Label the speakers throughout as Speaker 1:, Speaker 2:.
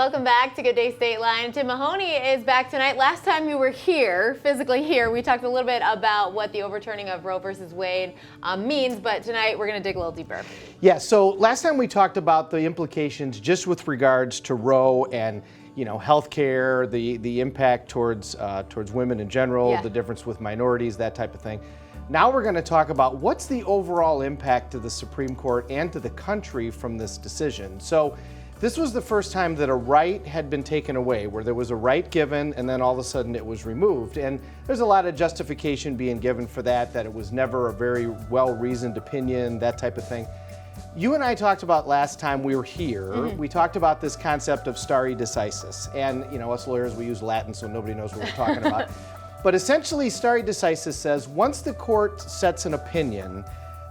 Speaker 1: Welcome back to Good Day Stateline. Tim Mahoney is back tonight. Last time you were here, physically here, we talked a little bit about what the overturning of Roe versus Wade means, but tonight we're going to dig a little deeper.
Speaker 2: Yeah, so last time we talked about the implications just with regards to Roe and healthcare, the impact towards women in general, the difference with minorities, that type of thing. Now we're going to talk about what's the overall impact to the Supreme Court and to the country from this decision. So this was the first time that a right had been taken away, where there was a right given and then all of a sudden it was removed. And there's a lot of justification being given for that it was never a very well-reasoned opinion, that type of thing. You and I talked about last time we were here, we talked about this concept of stare decisis. And us lawyers, we use Latin so nobody knows what we're talking about. But essentially stare decisis says once the court sets an opinion,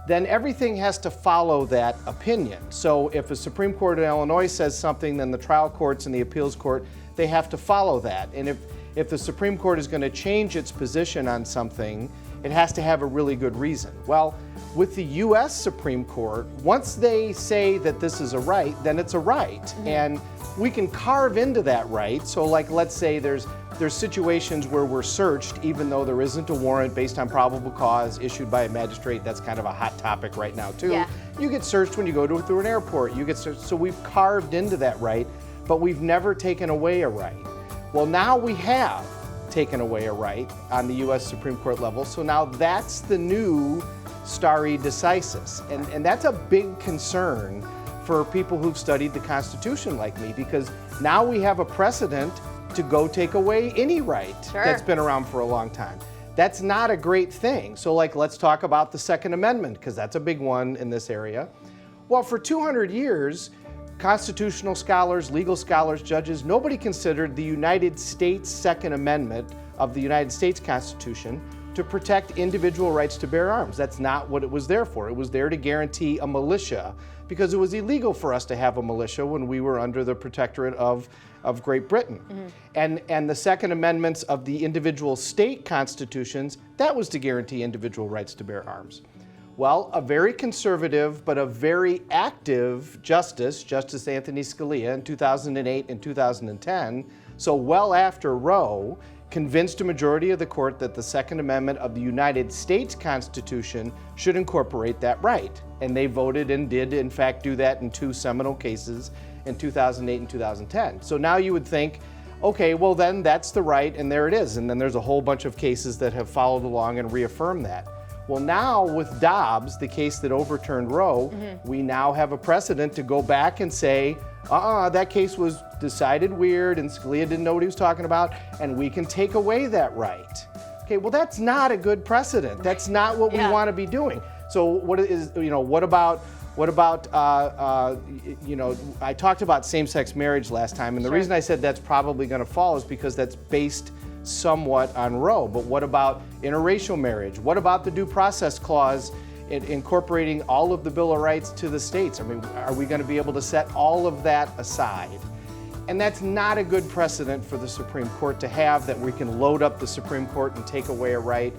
Speaker 2: then everything has to follow that opinion. So if a Supreme Court in Illinois says something, then the trial courts and the appeals court, they have to follow that. And if the Supreme Court is going to change its position on something, it has to have a really good reason. Well, with the U.S. Supreme Court, once they say that this is a right, then it's a right. And we can carve into that right. So like, let's say there's situations where we're searched even though there isn't a warrant based on probable cause issued by a magistrate. That's kind of a hot topic right now too.
Speaker 1: Yeah.
Speaker 2: You get searched when you go through an airport. You get searched. So we've carved into that right, but we've never taken away a right. Well, now we have taken away a right on the U.S. Supreme Court level. So now that's the new stare decisis. And that's a big concern for people who've studied the Constitution like me, because now we have a precedent to go take away any right that's been around for a long time. That's not a great thing. So let's talk about the Second Amendment, because that's a big one in this area. Well, for 200 years, constitutional scholars, legal scholars, judges, nobody considered the United States Second Amendment of the United States Constitution to protect individual rights to bear arms. That's not what it was there for. It was there to guarantee a militia, because it was illegal for us to have a militia when we were under the protectorate of Great Britain. And the Second Amendments of the individual state constitutions, that was to guarantee individual rights to bear arms. Well, a very conservative but a very active Justice Anthony Scalia in 2008 and 2010, so well after Roe, convinced a majority of the court that the Second Amendment of the United States Constitution should incorporate that right. And they voted and did, in fact, do that in two seminal cases in 2008 and 2010. So now you would think, okay, well then that's the right and there it is. And then there's a whole bunch of cases that have followed along and reaffirmed that. Well, now with Dobbs, the case that overturned Roe, we now have a precedent to go back and say, that case was decided weird and Scalia didn't know what he was talking about, and we can take away that right. Okay, well that's not a good precedent. That's not what we want to be doing. So what about I talked about same-sex marriage last time, and the reason I said that's probably going to fall is because that's based somewhat on Roe. But what about interracial marriage? What about the Due Process Clause incorporating all of the Bill of Rights to the states? I mean, are we going to be able to set all of that aside? And that's not a good precedent for the Supreme Court to have, that we can load up the Supreme Court and take away a right,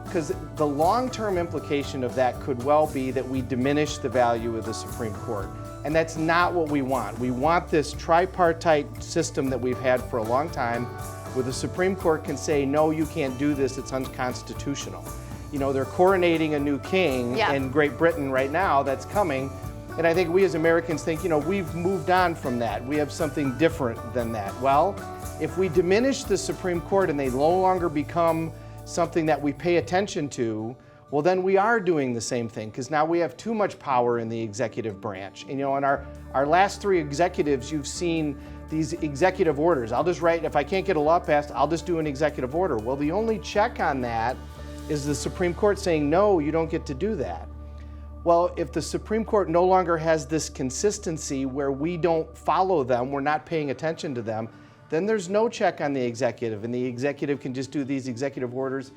Speaker 2: because the long-term implication of that could well be that we diminish the value of the Supreme Court. And that's not what we want. We want this tripartite system that we've had for a long time, where the Supreme Court can say, no, you can't do this, it's unconstitutional. They're coronating a new king in Great Britain right now that's coming. And I think we as Americans think, we've moved on from that. We have something different than that. Well, if we diminish the Supreme Court and they no longer become something that we pay attention to, well, then we are doing the same thing, because now we have too much power in the executive branch. And in our last three executives, you've seen these executive orders. I'll just write, if I can't get a law passed, I'll just do an executive order. Well, the only check on that is the Supreme Court saying, no, you don't get to do that. Well, if the Supreme Court no longer has this consistency where we don't follow them, we're not paying attention to them, then there's no check on the executive, and the executive can just do these executive orders,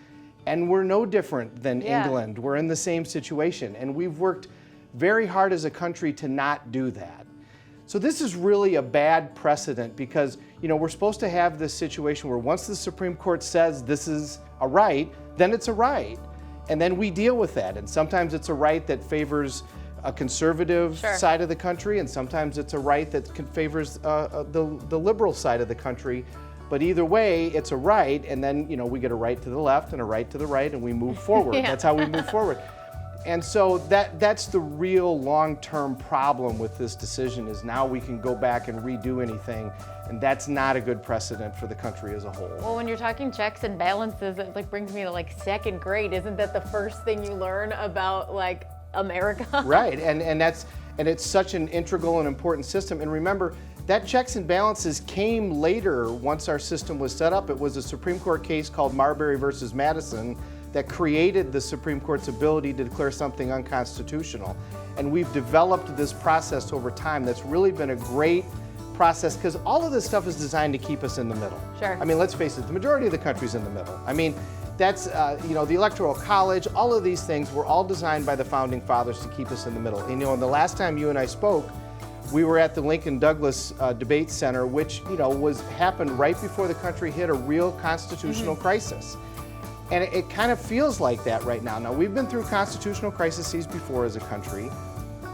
Speaker 2: and we're no different than England. We're in the same situation, and we've worked very hard as a country to not do that. So this is really a bad precedent, because we're supposed to have this situation where once the Supreme Court says this is a right, then it's a right. And then we deal with that. And sometimes it's a right that favors a conservative
Speaker 1: Sure.
Speaker 2: side of the country, and sometimes it's a right that favors the liberal side of the country. But either way, it's a right, and then we get a right to the left and a right to the right, and we move forward.
Speaker 1: Yeah.
Speaker 2: That's how we move forward. And so that's the real long-term problem with this decision, is now we can go back and redo anything, and that's not a good precedent for the country as a whole.
Speaker 1: Well, when you're talking checks and balances, it like brings me to like second grade. Isn't that the first thing you learn about like America?
Speaker 2: Right, and it's such an integral and important system. And remember, that checks and balances came later once our system was set up. It was a Supreme Court case called Marbury versus Madison that created the Supreme Court's ability to declare something unconstitutional. And we've developed this process over time that's really been a great process, because all of this stuff is designed to keep us in the middle.
Speaker 1: Sure.
Speaker 2: I mean, let's face it, the majority of the country's in the middle. I mean, that's, the Electoral College, all of these things were all designed by the Founding Fathers to keep us in the middle. And, and the last time you and I spoke, we were at the Lincoln Douglas Debate Center, which happened right before the country hit a real constitutional crisis. And it kind of feels like that right now. Now, we've been through constitutional crises before as a country,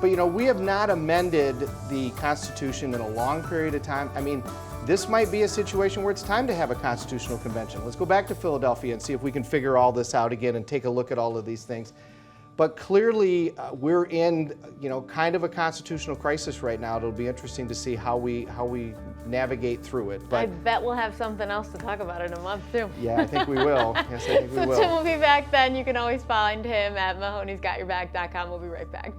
Speaker 2: but we have not amended the Constitution in a long period of time. I mean, this might be a situation where it's time to have a constitutional convention. Let's go back to Philadelphia and see if we can figure all this out again and take a look at all of these things. But clearly, we're in, kind of a constitutional crisis right now. It'll be interesting to see how we navigate through it. But
Speaker 1: I bet we'll have something else to talk about in a month too.
Speaker 2: yeah, I think we will. Yes, I think we will.
Speaker 1: So Tim will be back then. You can always find him at mahoney'sgotyourback.com. We'll be right back.